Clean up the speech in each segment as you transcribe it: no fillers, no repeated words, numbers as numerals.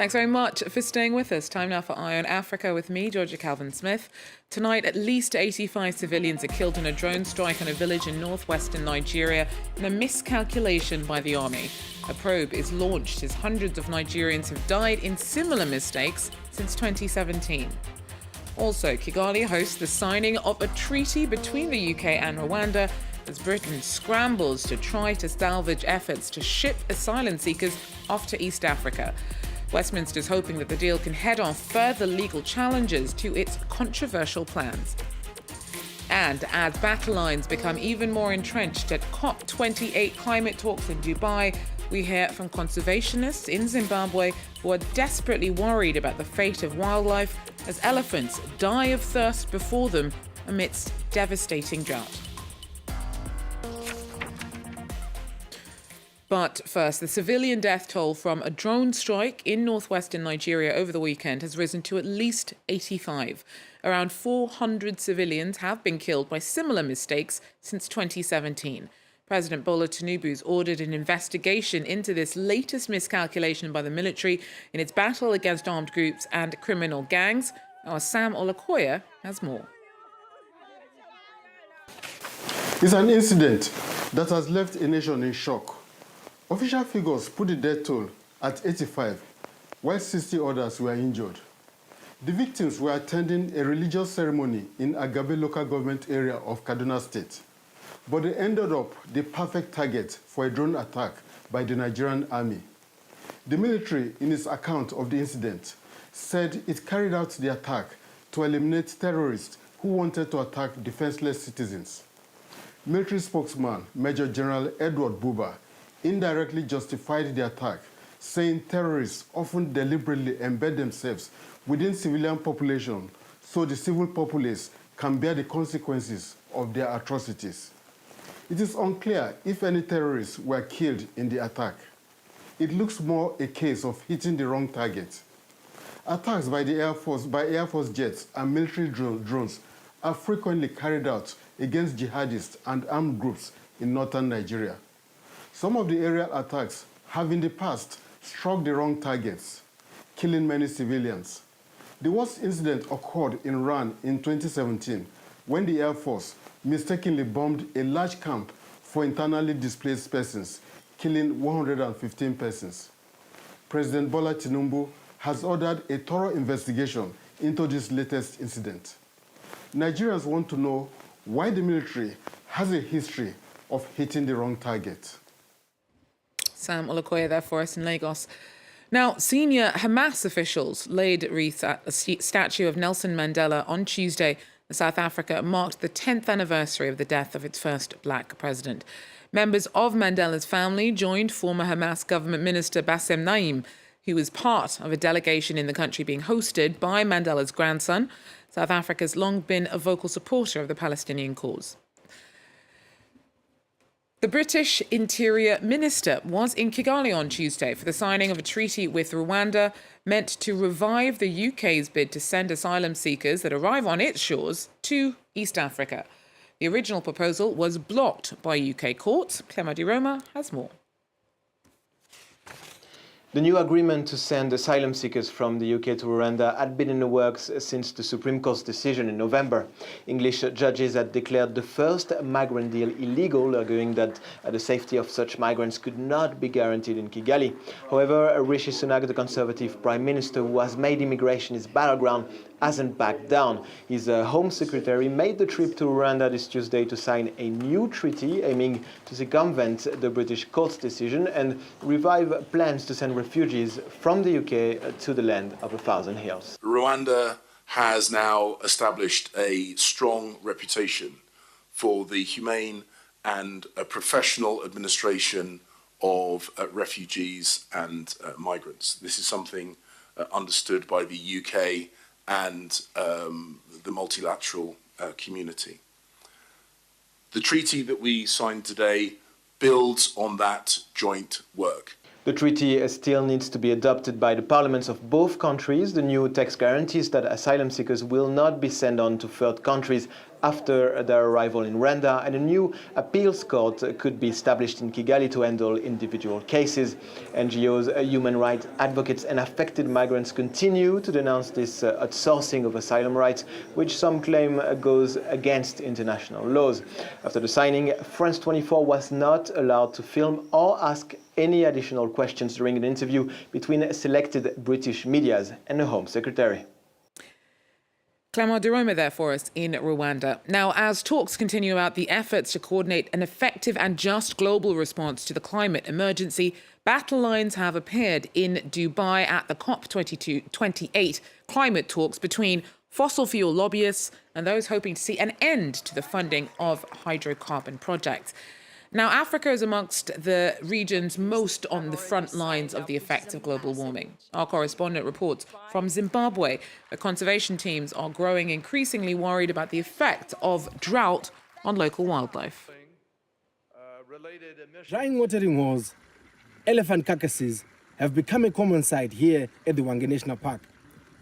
Thanks very much for staying with us. Time now for Eye on Africa with me, Georgia Calvin-Smith. Tonight, at least 85 civilians are killed in a drone strike on a village in northwestern Nigeria in a miscalculation by the army. A probe is launched as hundreds of Nigerians have died in similar mistakes since 2017. Also, Kigali hosts the signing of a treaty between the UK and Rwanda as Britain scrambles to try to salvage efforts to ship asylum seekers off to East Africa. Westminster's hoping that the deal can head off further legal challenges to its controversial plans. And as battle lines become even more entrenched at COP28 climate talks in Dubai, we hear from conservationists in Zimbabwe who are desperately worried about the fate of wildlife as elephants die of thirst before them amidst devastating drought. But first, the civilian death toll from a drone strike in northwestern Nigeria over the weekend has risen to at least 85. Around 400 civilians have been killed by similar mistakes since 2017. President Bola Tinubu's ordered an investigation into this latest miscalculation by the military in its battle against armed groups and criminal gangs. Our Sam Olakoya has more. It's an incident that has left a nation in shock. Official figures put the death toll at 85, while 60 others were injured. The victims were attending a religious ceremony in Agabe local government area of Kaduna State, but they ended up the perfect target for a drone attack by the Nigerian army. The military, in its account of the incident, said it carried out the attack to eliminate terrorists who wanted to attack defenseless citizens. Military spokesman Major General Edward Buba indirectly justified the attack, saying terrorists often deliberately embed themselves within civilian population so the civil populace can bear the consequences of their atrocities. It is unclear if any terrorists were killed in the attack. It looks more a case of hitting the wrong target. Attacks by the Air Force jets and military drones are frequently carried out against jihadists and armed groups in northern Nigeria. Some of the aerial attacks have in the past struck the wrong targets, killing many civilians. The worst incident occurred in Ran in 2017 when the Air Force mistakenly bombed a large camp for internally displaced persons, killing 115 persons. President Bola Tinubu has ordered a thorough investigation into this latest incident. Nigerians want to know why the military has a history of hitting the wrong target. Sam Olakoya there for us in Lagos. Now, senior Hamas officials laid wreaths at a statue of Nelson Mandela on Tuesday as South Africa marked the 10th anniversary of the death of its first black president. Members of Mandela's family joined former Hamas government minister Bassem Naim, who was part of a delegation in the country being hosted by Mandela's grandson. South Africa's long been a vocal supporter of the Palestinian cause. The British Interior Minister was in Kigali on Tuesday for the signing of a treaty with Rwanda meant to revive the UK's bid to send asylum seekers that arrive on its shores to East Africa. The original proposal was blocked by UK courts. Clemadi Roma has more. The new agreement to send asylum seekers from the UK to Rwanda had been in the works since the Supreme Court's decision in November. English judges had declared the first migrant deal illegal, arguing that the safety of such migrants could not be guaranteed in Kigali. However, Rishi Sunak, the Conservative Prime Minister who has made immigration his battleground, hasn't backed down. His Home Secretary made the trip to Rwanda this Tuesday to sign a new treaty aiming to circumvent the British court's decision and revive plans to send refugees from the UK to the land of 1,000 hills. Rwanda has now established a strong reputation for the humane and professional administration of refugees and migrants. This is something understood by the UK and the multilateral community. The treaty that we signed today builds on that joint work. The treaty still needs to be adopted by the parliaments of both countries. The new text guarantees that asylum seekers will not be sent on to third countries after their arrival in Rwanda, and a new appeals court could be established in Kigali to handle individual cases. NGOs, human rights advocates and affected migrants continue to denounce this outsourcing of asylum rights, which some claim goes against international laws. After the signing, France 24 was not allowed to film or ask any additional questions during an interview between selected British medias and the Home Secretary. Clément de Roma there for us in Rwanda. Now, as talks continue about the efforts to coordinate an effective and just global response to the climate emergency, battle lines have appeared in Dubai at the COP28 climate talks between fossil fuel lobbyists and those hoping to see an end to the funding of hydrocarbon projects. Now, Africa is amongst the regions most on the front lines of the effects of global warming. Our correspondent reports from Zimbabwe that conservation teams are growing increasingly worried about the effect of drought on local wildlife. Drying watering holes, elephant carcasses have become a common sight here at the Hwange National Park.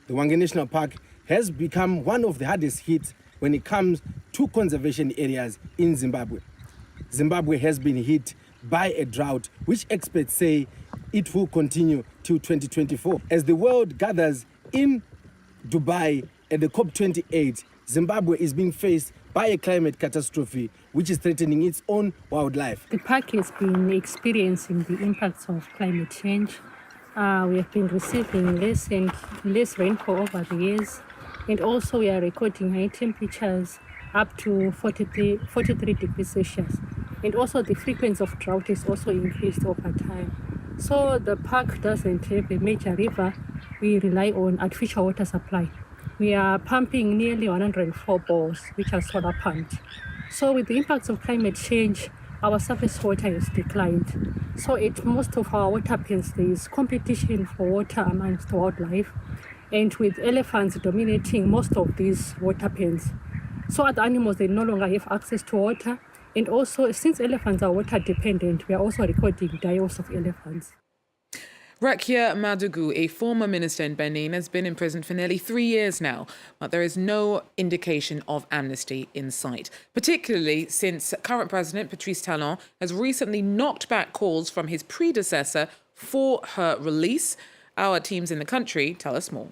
The Hwange National Park has become one of the hardest hit when it comes to conservation areas in Zimbabwe. Zimbabwe has been hit by a drought, which experts say it will continue till 2024. As the world gathers in Dubai at the COP28, Zimbabwe is being faced by a climate catastrophe, which is threatening its own wildlife. The park has been experiencing the impacts of climate change. We have been receiving less rainfall over the years, and also we are recording high temperatures up to 43 degrees Celsius. And also the frequency of drought is also increased over time. So the park doesn't have a major river. We rely on artificial water supply. We are pumping nearly 104 bores, which are solar pumped. So with the impacts of climate change, our surface water has declined. So at most of our water pens, there is competition for water amongst wildlife, and with elephants dominating most of these water pens. So other animals, they no longer have access to water. And also, since elephants are water dependent, we are also recording die-offs of elephants. Rekia Madugu, a former minister in Benin, has been in prison for nearly 3 years now, but there is no indication of amnesty in sight, particularly since current President Patrice Talon has recently knocked back calls from his predecessor for her release. Our teams in the country tell us more.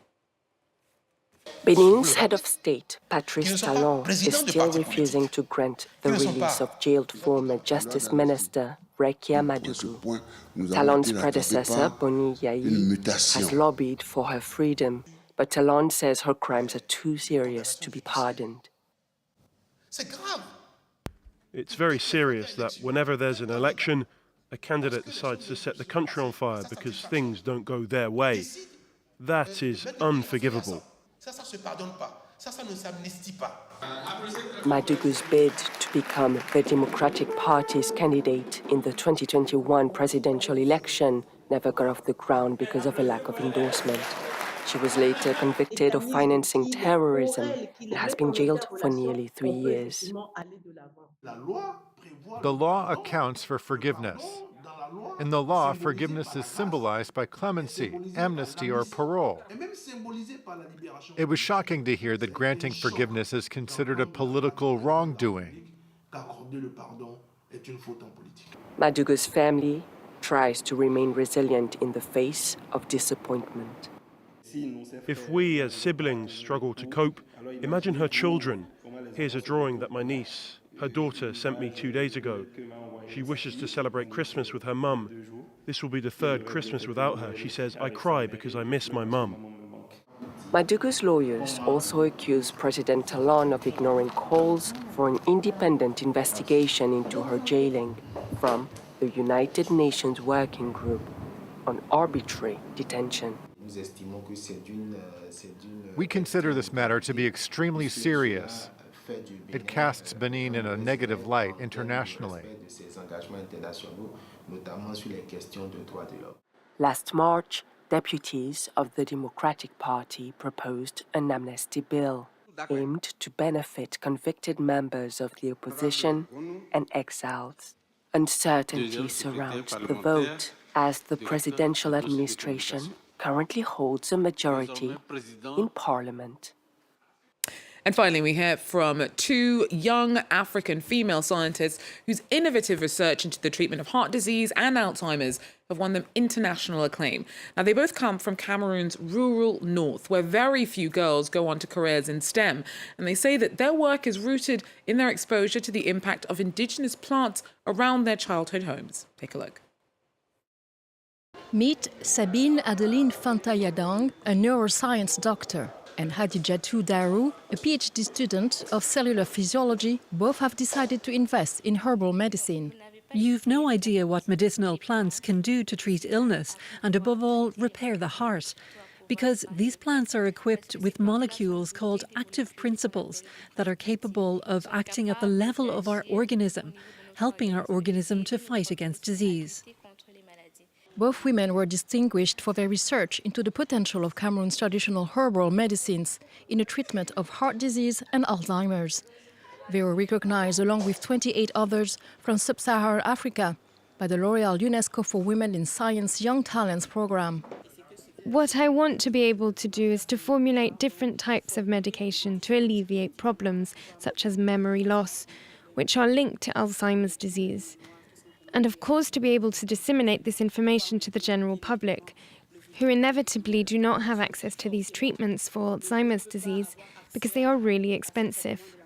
Benin's head of state, Patrice Talon, is still refusing to grant the release of jailed former Justice Minister Rekia Madugu. Talon's predecessor, Boni Yayi, has lobbied for her freedom, but Talon says her crimes are too serious to be pardoned. It's very serious that whenever there's an election, a candidate decides to set the country on fire because things don't go their way. That is unforgivable. Madugu's bid to become the Democratic Party's candidate in the 2021 presidential election never got off the ground because of a lack of endorsement. She was later convicted of financing terrorism and has been jailed for nearly 3 years. The law accounts for forgiveness. In the law, forgiveness is symbolized by clemency, amnesty, or parole. It was shocking to hear that granting forgiveness is considered a political wrongdoing. Madugu's family tries to remain resilient in the face of disappointment. If we as siblings struggle to cope, imagine her children. Here's a drawing that my niece, her daughter, sent me 2 days ago. She wishes to celebrate Christmas with her mum. This will be the third Christmas without her. She says, I cry because I miss my mum. Madugu's lawyers also accuse President Talon of ignoring calls for an independent investigation into her jailing from the United Nations Working Group on Arbitrary Detention. We consider this matter to be extremely serious. It casts Benin in a negative light internationally. Last March, deputies of the Democratic Party proposed an amnesty bill aimed to benefit convicted members of the opposition and exiles. Uncertainty surrounds the vote, as the presidential administration currently holds a majority in parliament. And finally, we hear from two young African female scientists whose innovative research into the treatment of heart disease and Alzheimer's have won them international acclaim. Now, they both come from Cameroon's rural north, where very few girls go on to careers in STEM. And they say that their work is rooted in their exposure to the impact of indigenous plants around their childhood homes. Take a look. Meet Sabine Adeline Fantayadang, a neuroscience doctor, and Hadijatu Daru, a PhD student of cellular physiology. Both have decided to invest in herbal medicine. You've no idea what medicinal plants can do to treat illness and, above all, repair the heart. Because these plants are equipped with molecules called active principles that are capable of acting at the level of our organism, helping our organism to fight against disease. Both women were distinguished for their research into the potential of Cameroon's traditional herbal medicines in the treatment of heart disease and Alzheimer's. They were recognized along with 28 others from sub-Saharan Africa by the L'Oréal UNESCO for Women in Science Young Talents program. What I want to be able to do is to formulate different types of medication to alleviate problems such as memory loss, which are linked to Alzheimer's disease. And of course to be able to disseminate this information to the general public, who inevitably do not have access to these treatments for Alzheimer's disease because they are really expensive.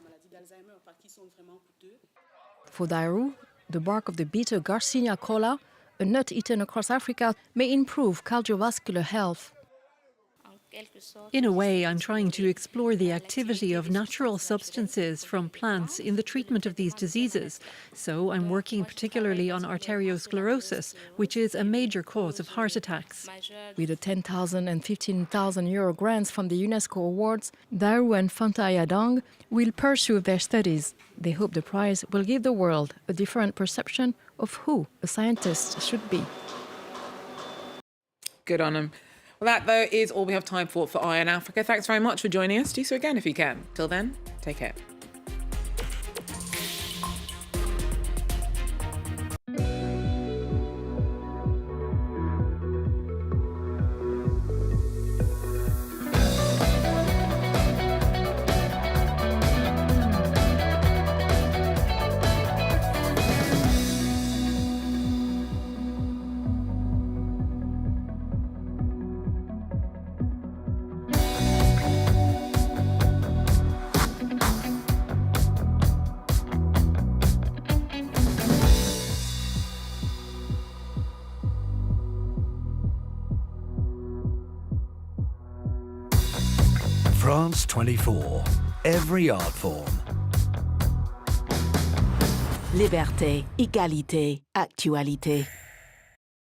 For Daru, the bark of the bitter Garcinia cola, a nut eaten across Africa, may improve cardiovascular health. In a way, I'm trying to explore the activity of natural substances from plants in the treatment of these diseases. So I'm working particularly on arteriosclerosis, which is a major cause of heart attacks. With the 10,000 and 15,000 euro grants from the UNESCO awards, Daru and Fantayadang will pursue their studies. They hope the prize will give the world a different perception of who a scientist should be. Good on them. Well, that, though, is all we have time for Eye on Africa. Thanks very much for joining us. Do so again if you can. Till then, take care. France 24. Every art form. Liberté, égalité, actualité.